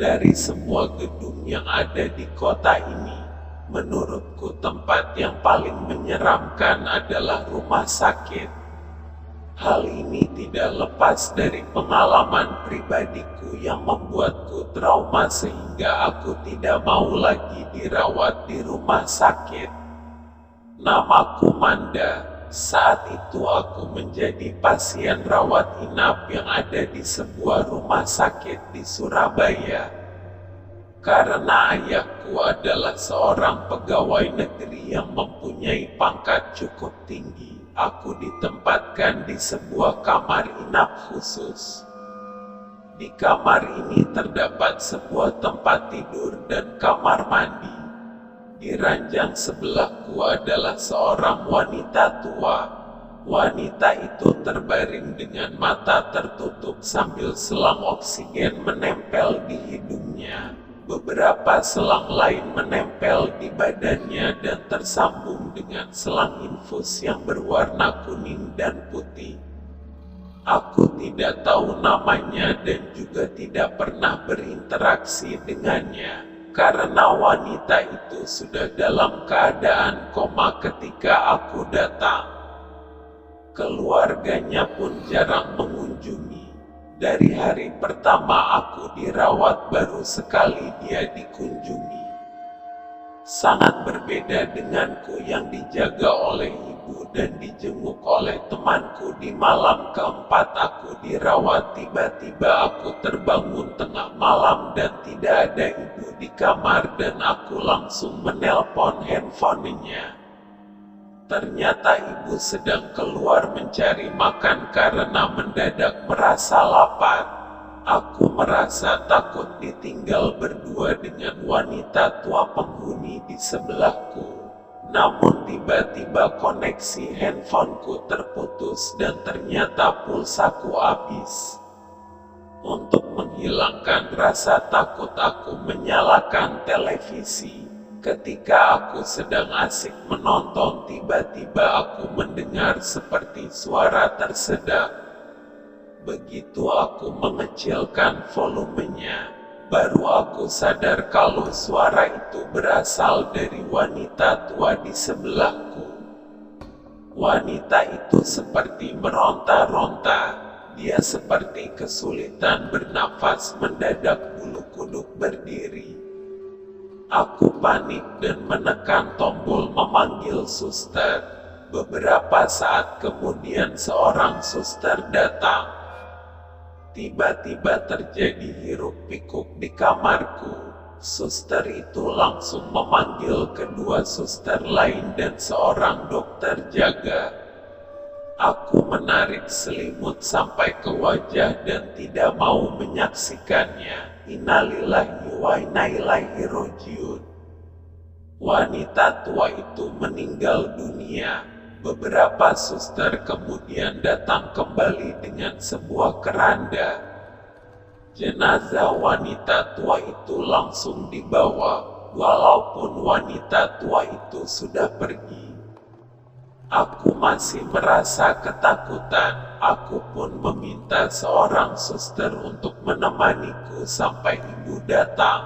Dari semua gedung yang ada di kota ini, menurutku tempat yang paling menyeramkan adalah rumah sakit. Hal ini tidak lepas dari pengalaman pribadiku yang membuatku trauma sehingga aku tidak mau lagi dirawat di rumah sakit. Namaku Manda. Saat itu aku menjadi pasien rawat inap yang ada di sebuah rumah sakit di Surabaya. Karena ayahku adalah seorang pegawai negeri yang mempunyai pangkat cukup tinggi, aku ditempatkan di sebuah kamar inap khusus. Di kamar ini terdapat sebuah tempat tidur dan kamar mandi. Di ranjang sebelahku adalah seorang wanita tua. Wanita itu terbaring dengan mata tertutup sambil selang oksigen menempel di hidungnya. Beberapa selang lain menempel di badannya dan tersambung dengan selang infus yang berwarna kuning dan putih. Aku tidak tahu namanya dan juga tidak pernah berinteraksi dengannya. Karena wanita itu sudah dalam keadaan koma ketika aku datang. Keluarganya pun jarang mengunjungi. Dari hari pertama aku dirawat baru sekali dia dikunjungi. Sangat berbeda denganku yang dijaga oleh ibu dan dijenguk oleh temanku. Di malam keempat aku dirawat, tiba-tiba aku terbangun tengah malam dan tidak ada ibu di kamar dan aku langsung menelpon handphonenya. Ternyata ibu sedang keluar mencari makan karena mendadak merasa lapar. Aku merasa takut ditinggal berdua dengan wanita tua penghuni di sebelahku. Namun tiba-tiba koneksi handphoneku terputus dan ternyata pulsaku habis. Untuk menghilangkan rasa takut aku menyalakan televisi. Ketika aku sedang asik menonton, tiba-tiba aku mendengar seperti suara tersedak. Begitu aku mengecilkan volumenya, baru aku sadar kalau suara itu berasal dari wanita tua di sebelahku. Wanita itu seperti meronta-ronta. Dia seperti kesulitan bernafas, mendadak bulu kuduk berdiri. Aku panik dan menekan tombol memanggil suster. Beberapa saat kemudian seorang suster datang. Tiba-tiba terjadi hiruk-pikuk di kamarku. Suster itu langsung memanggil kedua suster lain dan seorang dokter jaga. Aku menarik selimut sampai ke wajah dan tidak mau menyaksikannya. Innalillahi wa inna ilaihi rajiun. Wanita tua itu meninggal dunia. Beberapa suster kemudian datang kembali dengan sebuah keranda. Jenazah wanita tua itu langsung dibawa, walaupun wanita tua itu sudah pergi. Aku masih merasa ketakutan. Aku pun meminta seorang suster untuk menemaniku sampai ibu datang.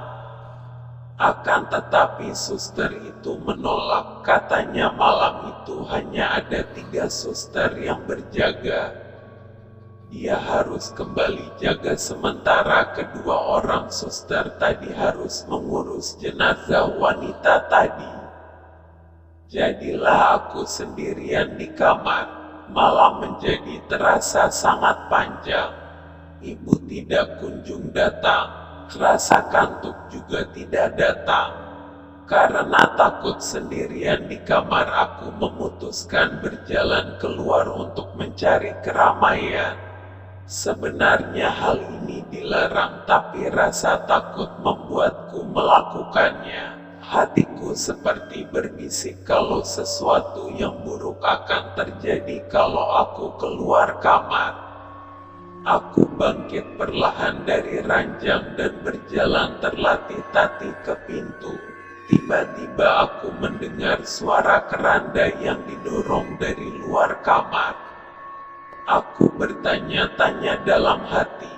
Akan tetapi suster itu menolak, katanya malam itu hanya ada 3 suster yang berjaga. Dia harus kembali jaga sementara kedua orang suster tadi harus mengurus jenazah wanita tadi. Jadilah aku sendirian di kamar. Malam menjadi terasa sangat panjang. Ibu tidak kunjung datang. Rasa kantuk juga tidak datang. Karena takut sendirian di kamar, aku memutuskan berjalan keluar untuk mencari keramaian. Sebenarnya hal ini dilarang, tapi rasa takut membuatku melakukannya. Hatiku seperti berbisik kalau sesuatu yang buruk akan terjadi kalau aku keluar kamar. Aku bangkit perlahan dari ranjang dan berjalan terlatih-tatih ke pintu. Tiba-tiba aku mendengar suara keranda yang didorong dari luar kamar. Aku bertanya-tanya dalam hati,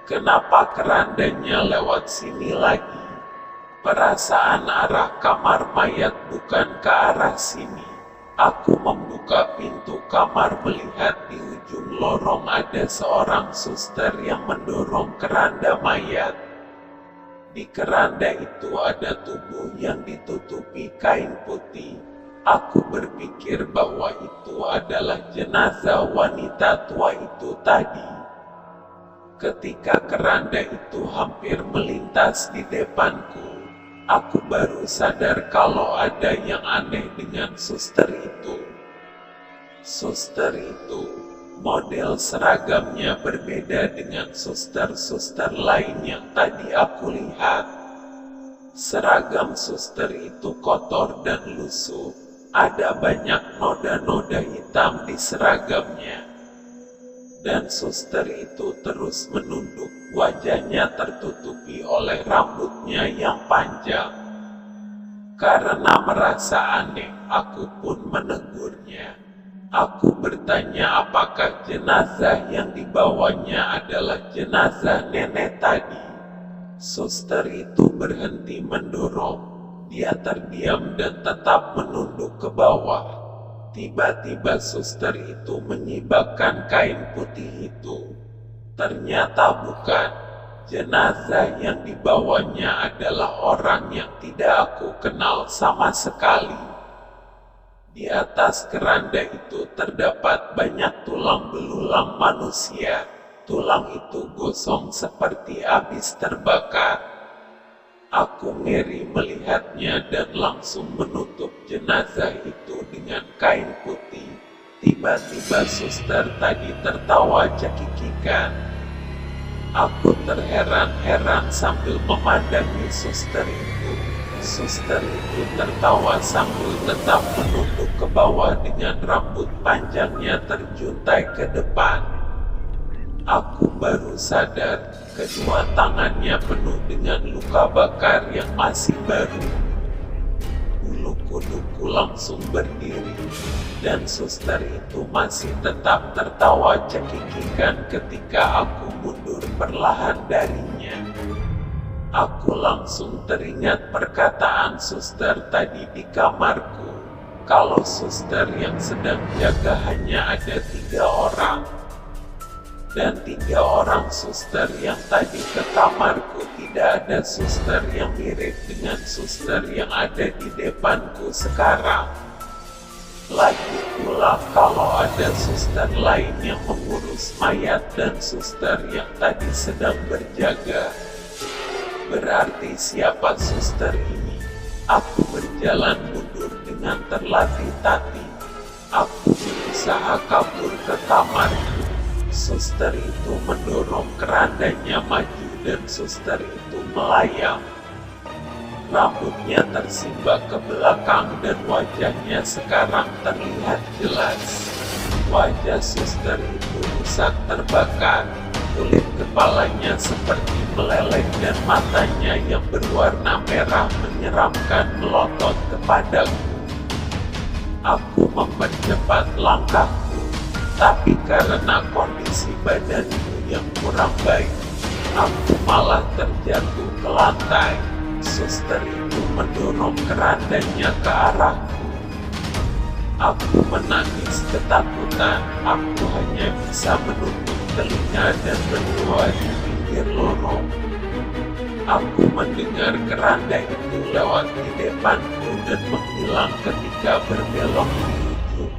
Kenapa kerandanya lewat sini lagi? Perasaan arah kamar mayat bukan ke arah sini. Aku membuka pintu kamar, melihat di ujung lorong ada seorang suster yang mendorong keranda mayat. Di keranda itu ada tubuh yang ditutupi kain putih. Aku berpikir bahwa itu adalah jenazah wanita tua itu tadi. Ketika keranda itu hampir melintas di depanku, aku baru sadar kalau ada yang aneh dengan suster itu. Suster itu, model seragamnya berbeda dengan suster-suster lain yang tadi aku lihat. Seragam suster itu kotor dan lusuh, ada banyak noda-noda hitam di seragamnya. Dan suster itu terus menunduk, wajahnya tertutupi oleh rambutnya yang panjang. Karena merasa aneh, aku pun menegurnya. Aku bertanya apakah jenazah yang dibawanya adalah jenazah nenek tadi. Suster itu berhenti mendorong. Dia terdiam dan tetap menunduk ke bawah. Tiba-tiba suster itu menyibakkan kain putih itu. Ternyata bukan. Jenazah yang dibawanya adalah orang yang tidak aku kenal sama sekali. Di atas keranda itu terdapat banyak tulang belulang manusia. Tulang itu gosong seperti habis terbakar. Aku ngeri melihatnya dan langsung menutup jenazah itu dengan kain putih. Tiba-tiba suster tadi tertawa cekikikan. Aku terheran-heran sambil memandangi suster itu. Suster itu tertawa sambil tetap menunduk ke bawah dengan rambut panjangnya terjuntai ke depan. Aku baru sadar, kedua tangannya penuh dengan luka bakar yang masih baru. Bulu kuduku langsung berdiri, dan suster itu masih tetap tertawa cekikikan ketika aku mundur perlahan darinya. Aku langsung teringat perkataan suster tadi di kamarku, kalau suster yang sedang jaga hanya ada 3 orang. Dan 3 orang suster yang tadi ke kamarku tidak ada suster yang mirip dengan suster yang ada di depanku sekarang. Lagi pula kalau ada suster lain yang mengurus mayat dan suster yang tadi sedang berjaga, berarti siapa suster ini? Aku berjalan mundur dengan terlatih-tatih. Aku berusaha kabur ke kamarku. Suster itu mendorong kerandanya maju dan suster itu melayang. Rambutnya tersimbak ke belakang dan wajahnya sekarang terlihat jelas. Wajah suster itu rusak terbakar. Kulit kepalanya seperti meleleh dan matanya yang berwarna merah menyeramkan melotot kepadaku. Aku mempercepat langkahku. Tapi karena kondisi badanku yang kurang baik, aku malah terjatuh ke lantai. Suster itu mendorong kerandanya ke arahku. Aku menangis ketakutan. Aku hanya bisa menutup telinga dan berdoa di pinggir lorong. Aku mendengar keranda itu lewat di depanku dan menghilang ketika berbelok di ujung.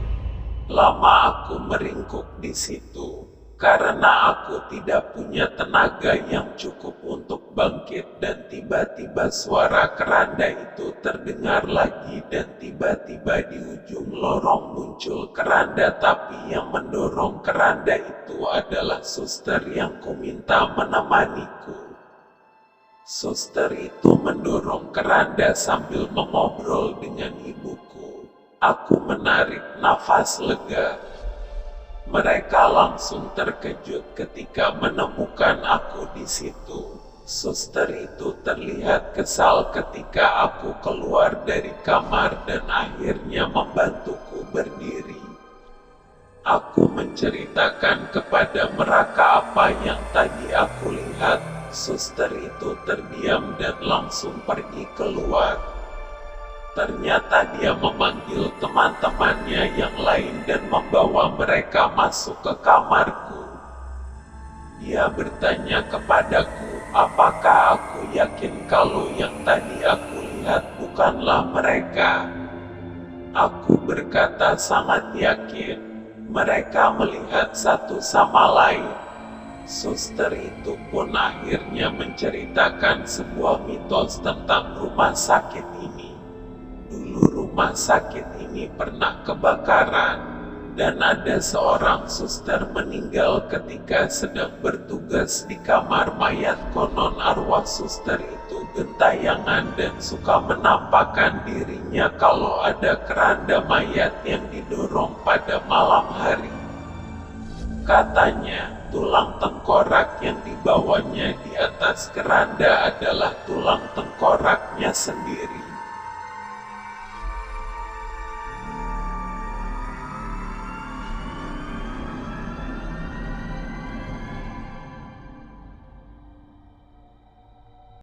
Lama aku meringkuk di situ, karena aku tidak punya tenaga yang cukup untuk bangkit dan tiba-tiba suara keranda itu terdengar lagi dan tiba-tiba di ujung lorong muncul keranda tapi yang mendorong keranda itu adalah suster yang kuminta menemaniku. Suster itu mendorong keranda sambil mengobrol dengan ibuku. Aku menarik nafas lega. Mereka langsung terkejut ketika menemukan aku di situ. Suster itu terlihat kesal ketika aku keluar dari kamar dan akhirnya membantuku berdiri. Aku menceritakan kepada mereka apa yang tadi aku lihat. Suster itu terdiam dan langsung pergi keluar. Ternyata dia memanggil teman-temannya yang lain dan membawa mereka masuk ke kamarku. Dia bertanya kepadaku, apakah aku yakin kalau yang tadi aku lihat bukanlah mereka? Aku berkata sangat yakin. Mereka melihat satu sama lain. Suster itu pun akhirnya menceritakan sebuah mitos tentang rumah sakit ini. Dulu rumah sakit ini pernah kebakaran, dan ada seorang suster meninggal ketika sedang bertugas di kamar mayat. Konon arwah suster itu gentayangan dan suka menampakkan dirinya kalau ada keranda mayat yang didorong pada malam hari. Katanya, tulang tengkorak yang dibawanya di atas keranda adalah tulang tengkoraknya sendiri.